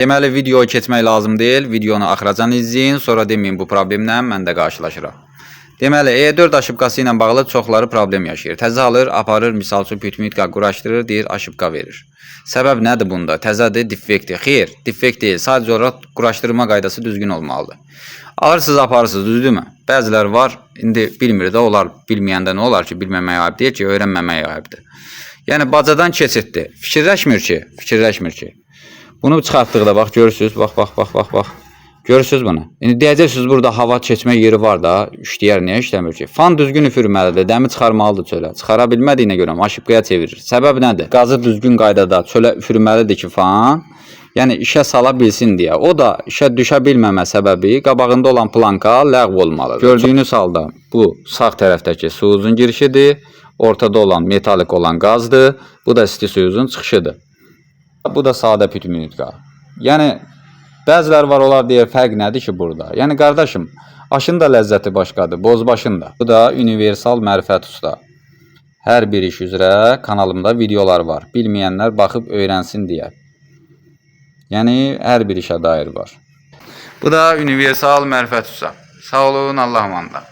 Deməli, videoya keçmək lazım deyil. Videonu axıracan izləyin, sonra deməyin bu problemlə mən də qarşılaşıram. Deməli, E4 aşıbqası ilə bağlı çoxları problem yaşayır. Təzə alır, aparır, misal üçün pütmütka quraşdırır, deyir aşıbqa verir. Səbəb nədir bunda? Təzədir, defektdir. Xeyr, defekt deyil. Sadəcə olaraq quraşdırma qaydası düzgün olmalıdır. Alırsınız, aparırsınız, düzdürmü? Bəziləri var, indi bilmir də olar, bilməyəndə nə olar ki, bilməməyə ayıb deyir ki, öyrənməməyə ayıbdır. Yəni, bacadan keçiddir. Fikirləşmir ki. Bunu çıxartdıqda, bax, görürsünüz, bax. Görürsünüz bunu. İndi deyəcəksiniz, burada hava keçmə yeri var da, işləyər, niyə işləmir ki? Fan düzgün üfürməlidir, dəmi çıxarmalıdır çölə. Çıxara bilmədiyinə görə aşıbqaya çevirir. Səbəb nədir? Qazı düzgün qaydada çölə üfürməlidir ki, fan, yəni işə sala bilsin deyə. O da işə düşə bilməmə səbəbi qabağında olan planka ləğv olmalıdır. Gördüyünüz halda bu sağ tərəfdəki suyuzun girişidir, ortada olan metalik olan qazdır, bu da isti suyuzun çıxışıdır. Bu da sadə pütmütka. Yəni, bəzilər var, olar deyir, fərq nədir ki burada? Yəni, qardaşım, aşın da ləzzəti başqadır, bozbaşın da. Bu da universal mərifət usta. Hər bir iş üzrə kanalımda videolar var. Bilməyənlər baxıb öyrənsin deyə. Yəni, hər bir işə dair var. Bu da universal mərifət usta. Sağ olun, Allah amanında.